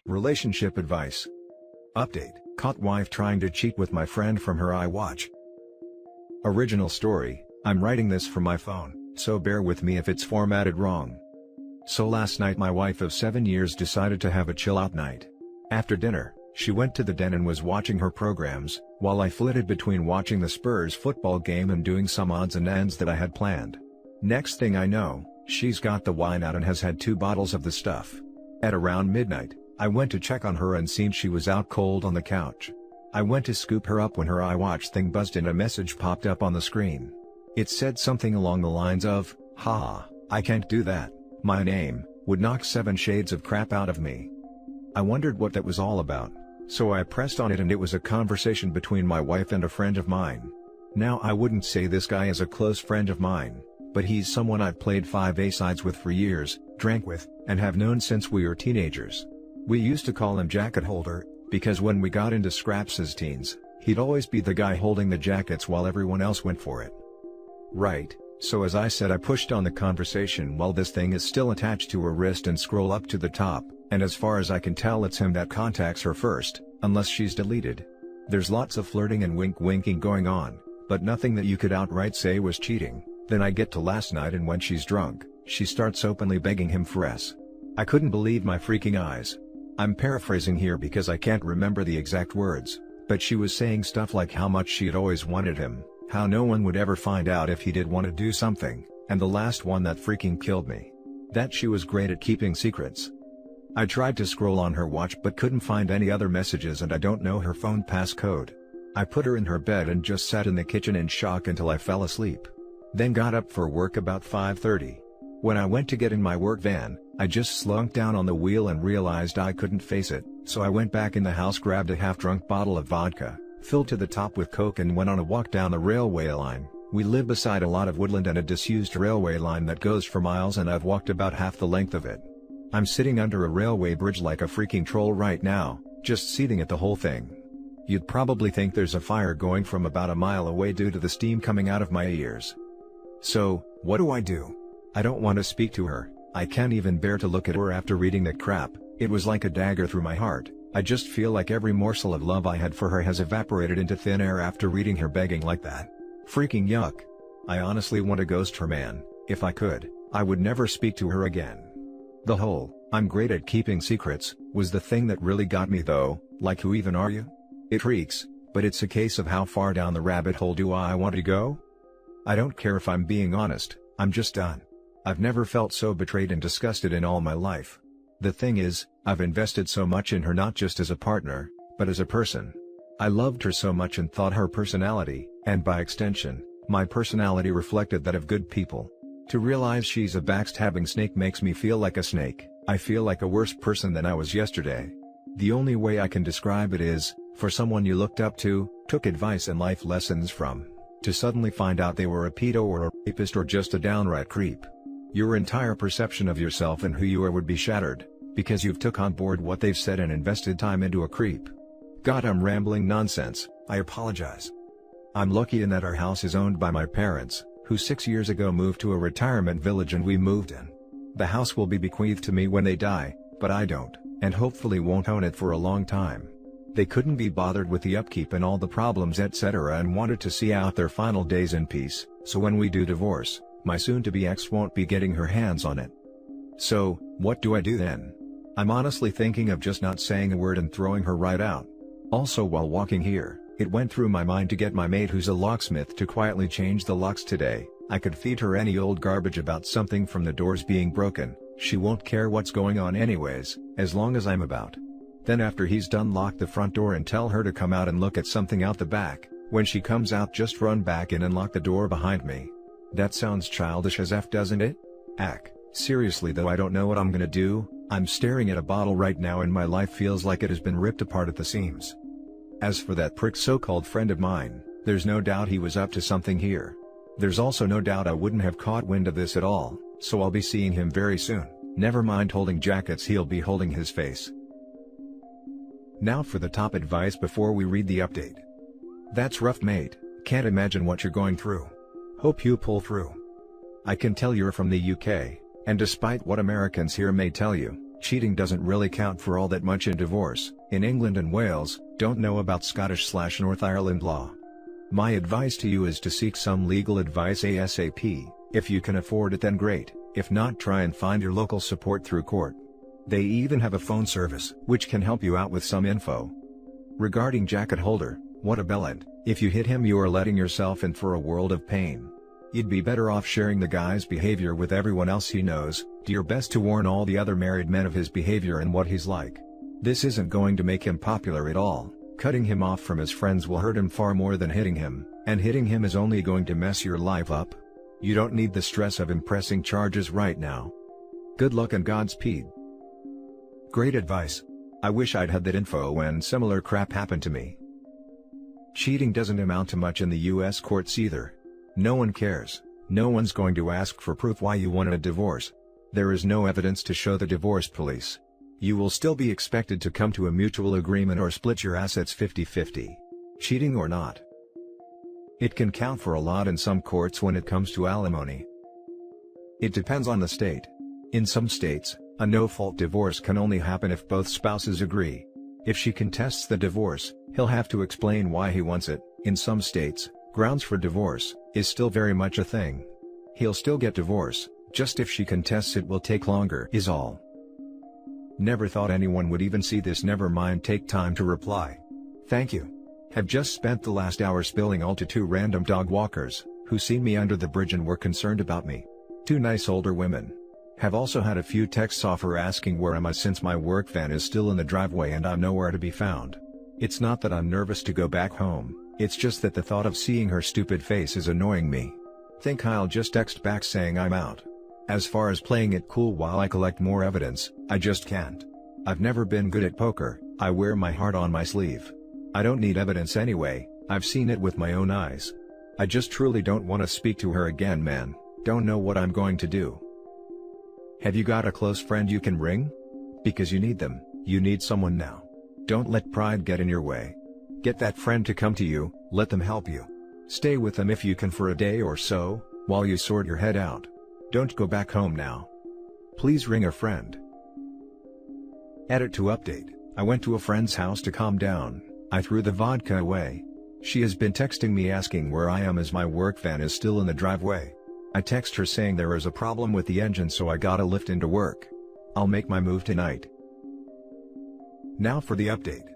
Relationship advice. Update: caught wife trying to cheat with my friend from her iWatch. Original story: I'm writing this from my phone, so bear with me if it's formatted wrong. So last night my wife of 7 years decided to have a chill out night. After dinner, she went to the den and was watching her programs, while I flitted between watching the Spurs football game and doing some odds and ends that I had planned. Next thing I know, she's got the wine out and has had 2 bottles of the stuff. At around midnight, I went to check on her and seen she was out cold on the couch. I went to scoop her up when her iWatch thing buzzed and a message popped up on the screen. It said something along the lines of, "Ha, I can't do that, my name would knock 7 shades of crap out of me." I wondered what that was all about, so I pressed on it and it was a conversation between my wife and a friend of mine. Now I wouldn't say this guy is a close friend of mine, but he's someone I've played 5A-sides with for years, drank with, and have known since we were teenagers. We used to call him Jacket Holder, because when we got into scraps as teens, he'd always be the guy holding the jackets while everyone else went for it. Right, so as I said, I pushed on the conversation while this thing is still attached to her wrist and scroll up to the top, and as far as I can tell it's him that contacts her first, unless she's deleted. There's lots of flirting and wink-winking going on, but nothing that you could outright say was cheating. Then I get to last night and when she's drunk, she starts openly begging him for S. I couldn't believe my freaking eyes. I'm paraphrasing here because I can't remember the exact words, but she was saying stuff like how much she had always wanted him, how no one would ever find out if he did want to do something, and the last one that freaking killed me: that she was great at keeping secrets. I tried to scroll on her watch but couldn't find any other messages and I don't know her phone passcode. I put her in her bed and just sat in the kitchen in shock until I fell asleep. Then got up for work about 5:30. When I went to get in my work van, I just slunked down on the wheel and realized I couldn't face it, so I went back in the house, grabbed a half-drunk bottle of vodka, filled to the top with Coke and went on a walk down the railway line. We live beside a lot of woodland and a disused railway line that goes for miles and I've walked about half the length of it. I'm sitting under a railway bridge like a freaking troll right now, just seething at the whole thing. You'd probably think there's a fire going from about a mile away due to the steam coming out of my ears. So, what do? I don't want to speak to her. I can't even bear to look at her after reading that crap. It was like a dagger through my heart. I just feel like every morsel of love I had for her has evaporated into thin air after reading her begging like that. Freaking yuck. I honestly want to ghost her, man. If I could, I would never speak to her again. The whole, "I'm great at keeping secrets," was the thing that really got me though. Like, who even are you? It reeks, but it's a case of how far down the rabbit hole do I want to go? I don't care if I'm being honest, I'm just done. I've never felt so betrayed and disgusted in all my life. The thing is, I've invested so much in her, not just as a partner, but as a person. I loved her so much and thought her personality, and by extension, my personality, reflected that of good people. To realize she's a backstabbing snake makes me feel like a snake. I feel like a worse person than I was yesterday. The only way I can describe it is, for someone you looked up to, took advice and life lessons from, to suddenly find out they were a pedo or a rapist or just a downright creep. Your entire perception of yourself and who you are would be shattered, because you've took on board what they've said and invested time into a creep. God, I'm rambling nonsense, I apologize. I'm lucky in that our house is owned by my parents, who 6 years ago moved to a retirement village and we moved in. The house will be bequeathed to me when they die, but I don't, and hopefully won't own it for a long time. They couldn't be bothered with the upkeep and all the problems etc. and wanted to see out their final days in peace, so when we do divorce, my soon-to-be ex won't be getting her hands on it. So, what do I do then? I'm honestly thinking of just not saying a word and throwing her right out. Also, while walking here, it went through my mind to get my maid who's a locksmith to quietly change the locks today. I could feed her any old garbage about something from the doors being broken, she won't care what's going on anyways, as long as I'm about. Then after he's done, lock the front door and tell her to come out and look at something out the back. When she comes out, just run back in and lock the door behind me. That sounds childish as F, doesn't it? Seriously though, I don't know what I'm gonna do. I'm staring at a bottle right now and my life feels like it has been ripped apart at the seams. As for that prick so-called friend of mine, there's no doubt he was up to something here. There's also no doubt I wouldn't have caught wind of this at all, so I'll be seeing him very soon. Never mind holding jackets, he'll be holding his face. Now for the top advice before we read the update. That's rough, mate. Can't imagine what you're going through. Hope you pull through. I can tell you're from the UK, and despite what Americans here may tell you, Cheating doesn't really count for all that much in divorce. In England and Wales, don't know about Scottish/North Ireland law. My advice to you is to seek some legal advice ASAP. If you can afford it, then great. If not, try and find your local support through court. They even have a phone service which can help you out with some info. Regarding jacket holder, what a bellend. If you hit him, you are letting yourself in for a world of pain. You'd be better off sharing the guy's behavior with everyone else he knows. Do your best to warn all the other married men of his behavior and what he's like. This isn't going to make him popular at all. Cutting him off from his friends will hurt him far more than hitting him, and hitting him is only going to mess your life up. You don't need the stress of impressing charges right now. Good luck and Godspeed. Great advice. I wish I'd had that info when similar crap happened to me. Cheating doesn't amount to much in the US courts either. No one cares. No one's going to ask for proof why you wanted a divorce. There is no evidence to show the divorce police. You will still be expected to come to a mutual agreement or split your assets 50-50. Cheating or not. It can count for a lot in some courts when it comes to alimony. It depends on the state. In some states, a no-fault divorce can only happen if both spouses agree. If she contests the divorce, he'll have to explain why he wants it. In some states, grounds for divorce is still very much a thing. He'll still get divorce, just if she contests it will take longer is all. Never thought anyone would even see this, never mind, take time to reply. Thank you. Have just spent the last hour spilling all to 2 random dog walkers, who seen me under the bridge and were concerned about me. 2 nice older women. Have also had a few texts off her asking where am I since my work van is still in the driveway and I'm nowhere to be found. It's not that I'm nervous to go back home, it's just that the thought of seeing her stupid face is annoying me. Think I'll just text back saying I'm out. As far as playing it cool while I collect more evidence, I just can't. I've never been good at poker, I wear my heart on my sleeve. I don't need evidence anyway, I've seen it with my own eyes. I just truly don't want to speak to her again, man. Don't know what I'm going to do. Have you got a close friend you can ring? Because you need them, you need someone now. Don't let pride get in your way. Get that friend to come to you, let them help you. Stay with them if you can for a day or so, while you sort your head out. Don't go back home now. Please ring a friend. Edit to update. I went to a friend's house to calm down. I threw the vodka away. She has been texting me asking where I am as my work van is still in the driveway. I text her saying there is a problem with the engine, so I got a lift into work. I'll make my move tonight. Now for the update.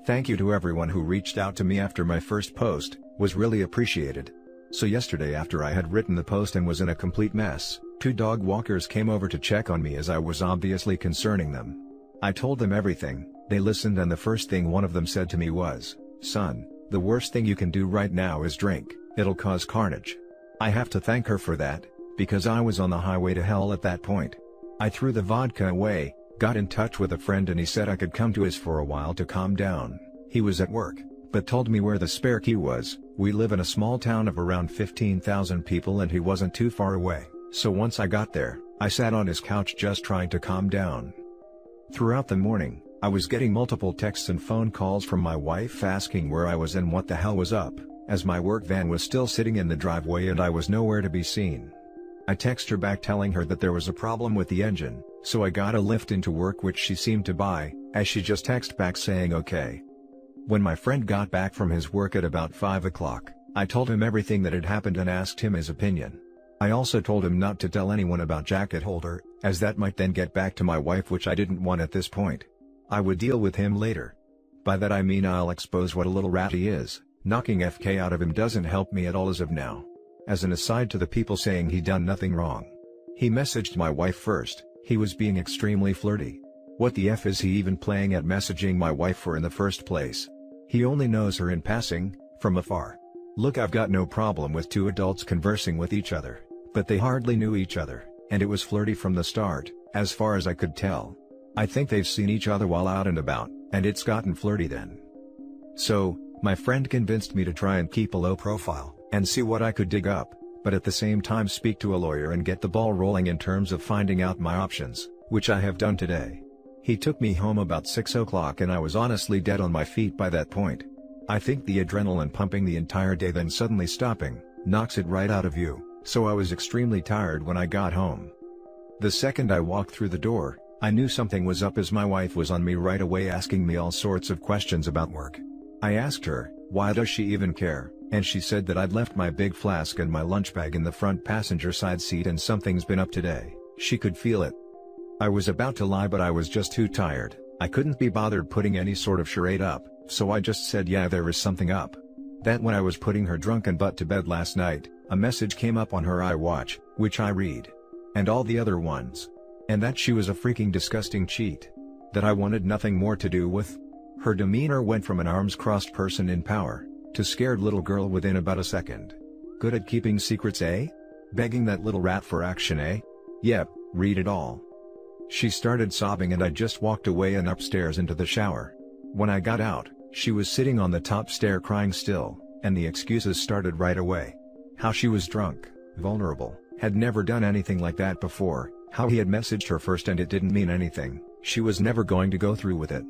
Thank you to everyone who reached out to me after my first post, was really appreciated. So yesterday after I had written the post and was in a complete mess, 2 dog walkers came over to check on me as I was obviously concerning them. I told them everything, they listened, and the first thing one of them said to me was, "Son, the worst thing you can do right now is drink, it'll cause carnage." I have to thank her for that, because I was on the highway to hell at that point. I threw the vodka away, got in touch with a friend, and he said I could come to his for a while to calm down. He was at work, but told me where the spare key was. We live in a small town of around 15,000 people and he wasn't too far away, so once I got there, I sat on his couch just trying to calm down. Throughout the morning, I was getting multiple texts and phone calls from my wife asking where I was and what the hell was up, as my work van was still sitting in the driveway and I was nowhere to be seen. I text her back telling her that there was a problem with the engine, so I got a lift into work, which she seemed to buy, as she just texted back saying okay. When my friend got back from his work at about 5 o'clock, I told him everything that had happened and asked him his opinion. I also told him not to tell anyone about jacket holder, as that might then get back to my wife, which I didn't want at this point. I would deal with him later. By that I mean I'll expose what a little rat he is. Knocking FK out of him doesn't help me at all as of now. As an aside to the people saying he done nothing wrong. He messaged my wife first, he was being extremely flirty. What the F is he even playing at messaging my wife for in the first place? He only knows her in passing, from afar. Look, I've got no problem with 2 adults conversing with each other, but they hardly knew each other, and it was flirty from the start, as far as I could tell. I think they've seen each other while out and about, and it's gotten flirty then. So, my friend convinced me to try and keep a low profile, and see what I could dig up, but at the same time speak to a lawyer and get the ball rolling in terms of finding out my options, which I have done today. He took me home about 6 o'clock and I was honestly dead on my feet by that point. I think the adrenaline pumping the entire day then suddenly stopping, knocks it right out of you, so I was extremely tired when I got home. The second I walked through the door, I knew something was up as my wife was on me right away asking me all sorts of questions about work. I asked her, why does she even care, and she said that I'd left my big flask and my lunch bag in the front passenger side seat and something's been up today. She could feel it. I was about to lie, but I was just too tired. I couldn't be bothered putting any sort of charade up, so I just said yeah, there is something up. That when I was putting her drunken butt to bed last night, a message came up on her iWatch, which I read. And all the other ones. And that she was a freaking disgusting cheat. That I wanted nothing more to do with. Her demeanor went from an arms-crossed person in power, to scared little girl within about a second. Good at keeping secrets, eh? Begging that little rat for action, eh? Yep, read it all. She started sobbing and I just walked away and upstairs into the shower. When I got out, she was sitting on the top stair crying still, and the excuses started right away. How she was drunk, vulnerable, had never done anything like that before, how he had messaged her first and it didn't mean anything, she was never going to go through with it.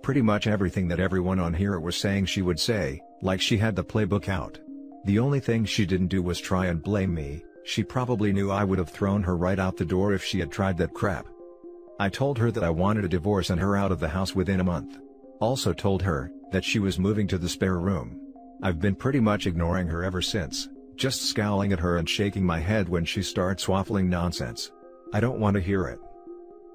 Pretty much everything that everyone on here was saying she would say, like she had the playbook out. The only thing she didn't do was try and blame me. She probably knew I would have thrown her right out the door if she had tried that crap. I told her that I wanted a divorce and her out of the house within a month. Also told her that she was moving to the spare room. I've been pretty much ignoring her ever since, just scowling at her and shaking my head when she starts waffling nonsense. I don't want to hear it.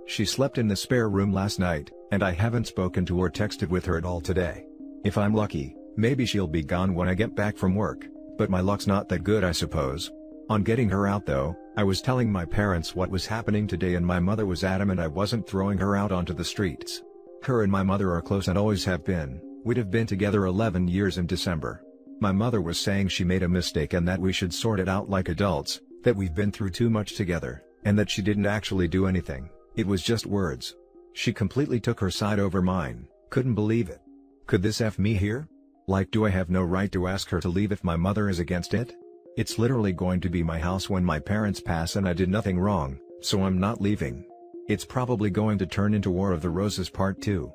She slept in the spare room last night, and I haven't spoken to or texted with her at all today. If I'm lucky, maybe she'll be gone when I get back from work, but my luck's not that good, I suppose. On getting her out though, I was telling my parents what was happening today and my mother was adamant I wasn't throwing her out onto the streets. Her and my mother are close and always have been. We'd have been together 11 years in December. My mother was saying she made a mistake and that we should sort it out like adults, that we've been through too much together, and that she didn't actually do anything, it was just words. She completely took her side over mine, couldn't believe it. Could this F me here? Like, do I have no right to ask her to leave if my mother is against it? It's literally going to be my house when my parents pass and I did nothing wrong, so I'm not leaving. It's probably going to turn into War of the Roses Part 2.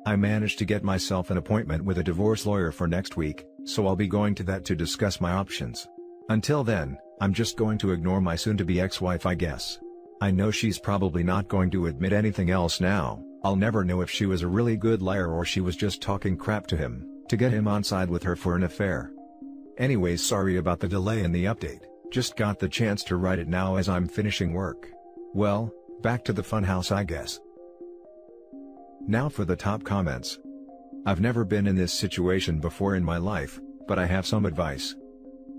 I managed to get myself an appointment with a divorce lawyer for next week, so I'll be going to that to discuss my options. Until then, I'm just going to ignore my soon-to-be ex-wife, I guess. I know she's probably not going to admit anything else now. I'll never know if she was a really good liar or she was just talking crap to him, to get him on side with her for an affair. Anyways, sorry about the delay in the update, just got the chance to write it now as I'm finishing work. Well, back to the funhouse I guess. Now for the top comments. I've never been in this situation before in my life, but I have some advice.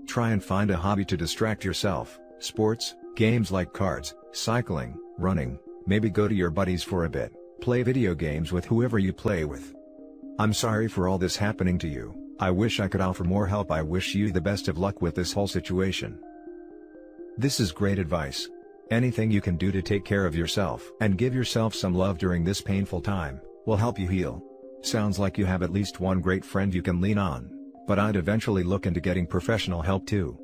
Try and find a hobby to distract yourself, sports, games like cards, cycling, running, maybe go to your buddies for a bit, play video games with whoever you play with. I'm sorry for all this happening to you, I wish I could offer more help. I wish you the best of luck with this whole situation. This is great advice. Anything you can do to take care of yourself and give yourself some love during this painful time will help you heal. Sounds like you have at least one great friend you can lean on, but I'd eventually look into getting professional help too.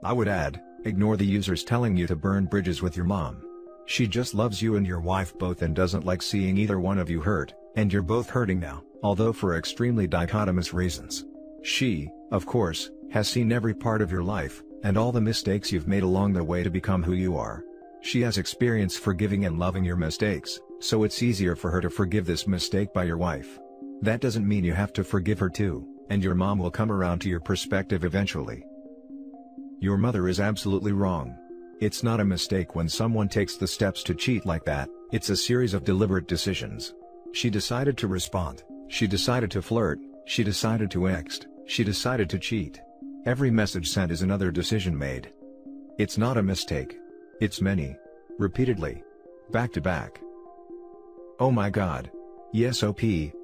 I would add, ignore the users telling you to burn bridges with your mom. She just loves you and your wife both and doesn't like seeing either one of you hurt, and you're both hurting now, although for extremely dichotomous reasons. She, of course, has seen every part of your life, and all the mistakes you've made along the way to become who you are. She has experience forgiving and loving your mistakes, so it's easier for her to forgive this mistake by your wife. That doesn't mean you have to forgive her too, and your mom will come around to your perspective eventually. Your mother is absolutely wrong. It's not a mistake when someone takes the steps to cheat like that, it's a series of deliberate decisions. She decided to respond, she decided to flirt, she decided to text, she decided to cheat. Every message sent is another decision made. It's not a mistake. It's many. Repeatedly. Back to back. Oh my god. Yes, OP,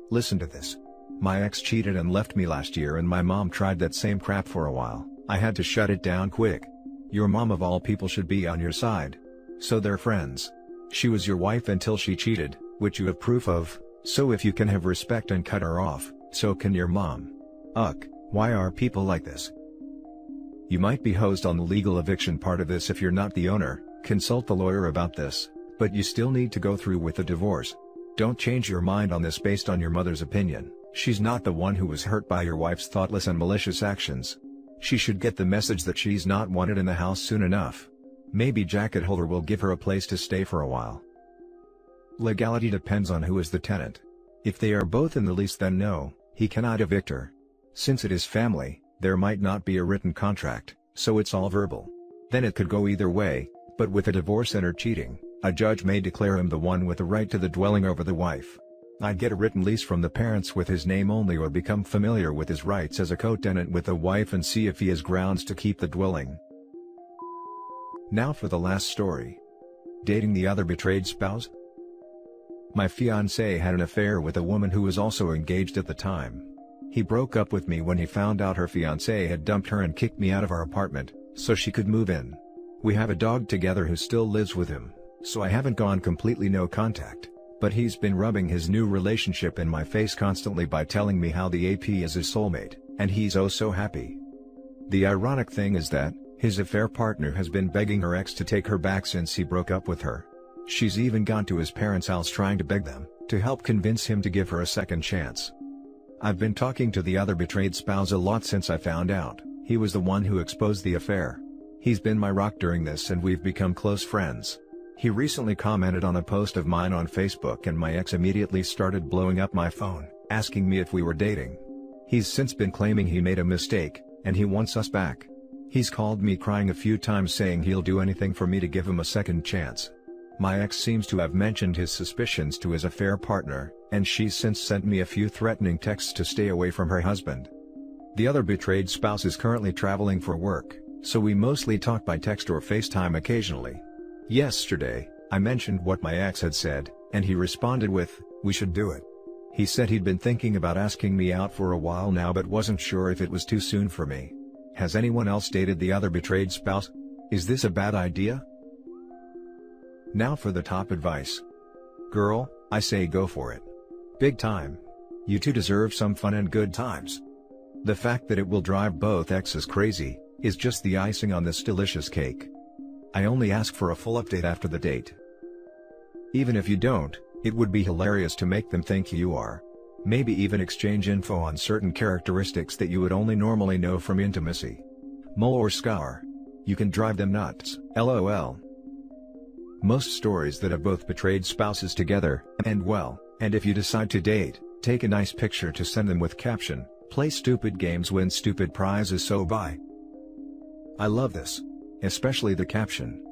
listen to this. My ex cheated and left me last year and my mom tried that same crap for a while. I had to shut it down quick. Your mom of all people should be on your side. So they're friends. She was your wife until she cheated, which you have proof of, so if you can have respect and cut her off, so can your mom. Ugh, why are people like this? You might be hosed on the legal eviction part of this if you're not the owner, consult the lawyer about this, but you still need to go through with the divorce. Don't change your mind on this based on your mother's opinion. She's not the one who was hurt by your wife's thoughtless and malicious actions. She should get the message that she's not wanted in the house soon enough. Maybe jacket holder will give her a place to stay for a while. Legality depends on who is the tenant. If they are both in the lease, then no, he cannot evict her. Since it is family, there might not be a written contract, so it's all verbal. Then it could go either way, but with a divorce and her cheating, a judge may declare him the one with the right to the dwelling over the wife. I'd get a written lease from the parents with his name only, or become familiar with his rights as a co-tenant with the wife and see if he has grounds to keep the dwelling. Now for the last story. Dating the other betrayed spouse? My fiancé had an affair with a woman who was also engaged at the time. He broke up with me when he found out her fiancé had dumped her and kicked me out of our apartment, so she could move in. We have a dog together who still lives with him, so I haven't gone completely no contact, but he's been rubbing his new relationship in my face constantly by telling me how the AP is his soulmate, and he's oh so happy. The ironic thing is that his affair partner has been begging her ex to take her back since he broke up with her. She's even gone to his parents' house trying to beg them to help convince him to give her a second chance. I've been talking to the other betrayed spouse a lot since I found out he was the one who exposed the affair. He's been my rock during this and we've become close friends. He recently commented on a post of mine on Facebook and my ex immediately started blowing up my phone, asking me if we were dating. He's since been claiming he made a mistake, and he wants us back. He's called me crying a few times saying he'll do anything for me to give him a second chance. My ex seems to have mentioned his suspicions to his affair partner, and she's since sent me a few threatening texts to stay away from her husband. The other betrayed spouse is currently traveling for work, so we mostly talk by text or FaceTime occasionally. Yesterday, I mentioned what my ex had said, and he responded with, "We should do it." He said he'd been thinking about asking me out for a while now but wasn't sure if it was too soon for me. Has anyone else dated the other betrayed spouse? Is this a bad idea? Now for the top advice. Girl, I say go for it. Big time. You two deserve some fun and good times. The fact that it will drive both exes crazy is just the icing on this delicious cake. I only ask for a full update after the date. Even if you don't, it would be hilarious to make them think you are. Maybe even exchange info on certain characteristics that you would only normally know from intimacy. Mole or scar. You can drive them nuts, LOL. Most stories that have both betrayed spouses together end well, and if you decide to date, take a nice picture to send them with caption, "Play stupid games, win stupid prizes, so bye." I love this. Especially the caption.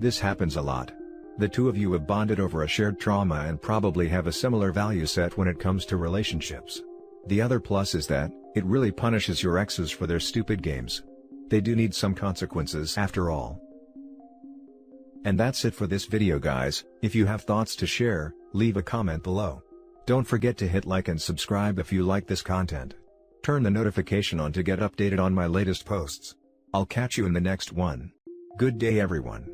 This happens a lot. The two of you have bonded over a shared trauma and probably have a similar value set when it comes to relationships. The other plus is that it really punishes your exes for their stupid games. They do need some consequences after all. And that's it for this video, guys. If you have thoughts to share, leave a comment below. Don't forget to hit like and subscribe if you like this content. Turn the notification on to get updated on my latest posts. I'll catch you in the next one. Good day, everyone.